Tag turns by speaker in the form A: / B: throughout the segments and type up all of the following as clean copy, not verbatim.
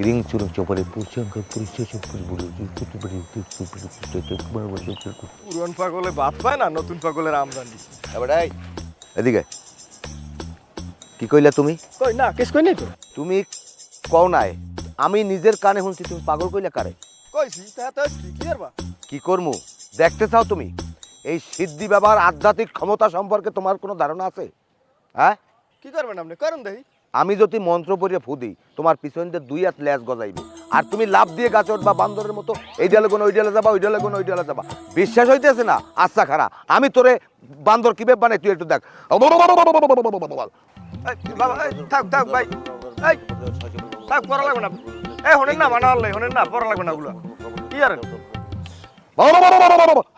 A: Ring চুরং চপারে পুরুষঙ্কা
B: পুরন পাগলে বাদ পায় না, নতুন পাগলের আমদানি।
A: এবার এদিকে কি কইলা তুমি?
B: কই না, কেস কই নাই তো।
A: তুমি কও নাই, আমি নিজের কানে শুনছি। তুমি পাগল কইলা কারে?
B: কইছি তা তো কি করবা?
A: কি করমু দেখতে চাও তুমি? এই সিদ্ধি ব্যবহার আধ্যাত্মিক ক্ষমতা সম্পর্কে তোমার কোনো ধারণা আছে? হ্যাঁ,
B: কি করবেন আপনি? করেন দেই।
A: আমি যদি মন্ত্র পড়িয়ে ফু দিই, তোমার পিছন দিয়ে 2 হাত লেজ গজাইবে, আর তুমি লাভ দিয়ে গাছে উঠবা বান্দরের মতো। এই ডালে কোন ওই ডালে যাবা, ওই ডালে কোন ওই ডালে যাবা। বিশ্বাস হইতেছে না? আচ্ছা খারা, আমি তোরে বান্দর কিভাবে বানাই তুই একটু দেখ।
B: বাবা থাক থাক ভাই, এই থাক, পড়া লাগবে না। এই হনেন না, মানা আল্লাহ হনেন না, পড়া লাগবে না ওগুলো। কি আর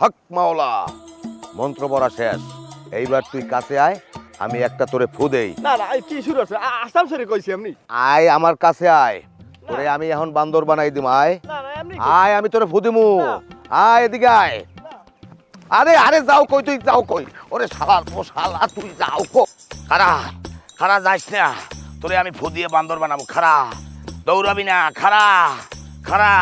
A: হক মাওলা, মন্ত্র পড়া শেষ। এইবার তুই কাছে আয়, আমি একটা তোরে ফু দেই।
B: না না, এই কি শুরু আছে? আসাম সেরে কইছি আপনি।
A: আয় আমার কাছে আয়, তোরে আমি এখন বান্দর বানাই দিম। আয়
B: না না, এমনি
A: আয়, আমি তোরে ফু দিমু। আয় এদিকে আয়। আরে আরে যাও কই, তুই যাও কই? ওরে শালার ও শালা, তুই যাও কো। খারা খারা যাইস না, তোরে আমি ফু দিয়ে বান্দর বানাবো। খারা, দৌড়াবি না। খারা খারা।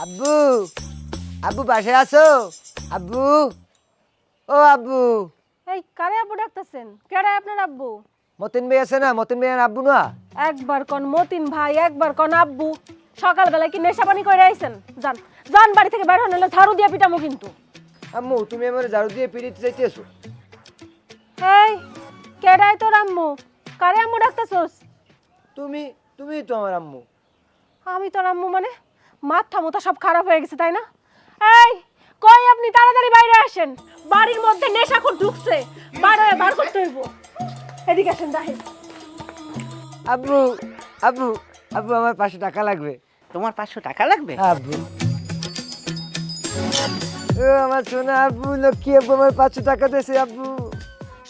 C: আব্বু, আব্বু বাসায় আছো? আব্বু, ও আব্বু।
D: এই কারে আব্বু ডাকতেছেন? কেডা আপনার আব্বু?
C: মতিন ভাই আছে না? মতিন ভাই আব্বু না?
D: একবার কোন মতিন ভাই, একবার কোন আব্বু। সকালবেলা কি নেশা পানি করে আইছেন? যান যান, বাড়ি থেকে বের হন, নাহলে ঝাড়ু দিয়া পিটামু কিন্তু।
C: আম্মু, তুমি আমার ঝাড়ু দিয়ে পিড়িতে চাইতেছো?
D: এই কেডাই তোর আম্মু? কারে আম্মু ডাকতেছস?
C: তুমি তুমি তো আমার আম্মু।
D: আমি তোর আম্মু মানে? মাথা মুথা সব খারাপ হয়ে গেছে তাই না? এই কই আপনি, তাড়াতাড়ি বাইরে আসেন। বাড়ির মধ্যে নেশাখোর ঢুকছে, বাইরে বার করতে হইব। এদিকে আসেন দাহিদ।
C: আব্বু, আব্বু, আব্বু আমার 500 টাকা লাগবে।
E: তোমার 500 টাকা লাগবে?
C: আব্বু, ও আমার সোনা আব্বু, লক্ষ্মী আব্বু আমার 500 টাকা দিয়েছে আব্বু।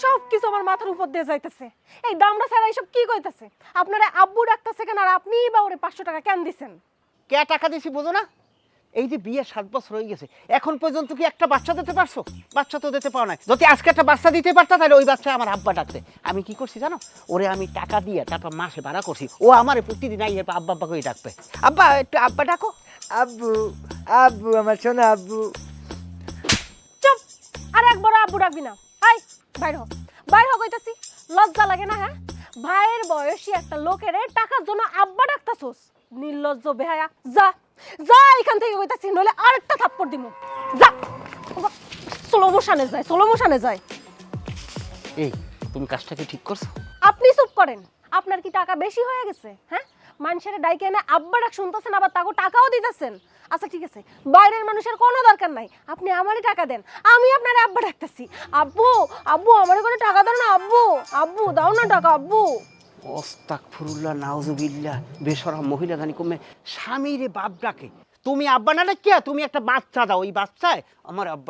D: সব কিছু আমার মাথার উপর দিয়ে যাইতেছে। এই দামড়া ছাড়া এইসব কি কইতাছে? আপনারা আব্বু ডাকতেছে কেন, আর আপনিই বা ওরে 500 টাকা কেন দিছেন?
E: কে টাকা দিছি বোঝো না? এই যে বিয়ে 7 বছর হয়ে গেছে, এখন পর্যন্ত কি একটা বাচ্চা দিতে পারছো? বাচ্চা তো দিতে পারো না। যদি আজকে একটা বাচ্চা দিতে পারতা, তাহলে ওই বাচ্চা আমার আব্বা ডাকতে। আমি কি করছি জানো? ওরে আমি টাকা দিয়ে তারপর মাসে ভাড়া করছি। ও আমার প্রতিদিন আই আব্বা আব্বা করে ডাকবে। আব্বা একটু আব্বা ডাকো।
C: আব্বু, আব্বু আমার সোনা আব্বু।
D: চুপ! আর একবার আব্বু ডাকবি না। হাই বাইর হ, বাইর হ কইতাছি। লজ্জা লাগে না? হ্যাঁ, ভাইয়ের বয়সী একটা লোকের টাকার জন্য আব্বা ডাকতাছস? নির্লজ্জ বেহায়া। যা যা এখান থেকে কইতাছি, নইলে আরেকটা থাপ্পড় দিমু। যা, স্লো মোশনে যায়, স্লো মোশনে যায়।
E: এই তুমি কাজটা কি ঠিক করছো?
D: আপনি চুপ করেন। আপনার কি টাকা বেশি হয়ে গেছে? হ্যাঁ, মানুষের ডাইকে এনে আব্বা ডাক শুনতেছেন, আবার তাকে টাকাও দিতেছেন। আচ্ছা ঠিক আছে, বাইরের মানুষের কোনো দরকার নাই, আপনি আমারই টাকা দেন, আমি আপনার আব্বা ডাকতেছি। আব্বু, আব্বু আমার কোনো টাকা দাও না। আব্বু, আব্বু দাও না টাকা। আব্বু।
E: আস্তাগফিরুল্লাহ, নাউজুবিল্লাহ। বেশরম মহিলা জানি কমে স্বামীরে বাপ ডাকে। তুমি আব্বা না ডাকিয়া তুমি একটা বাচ্চা দাও, ওই বাচ্চায় আমার আব্বা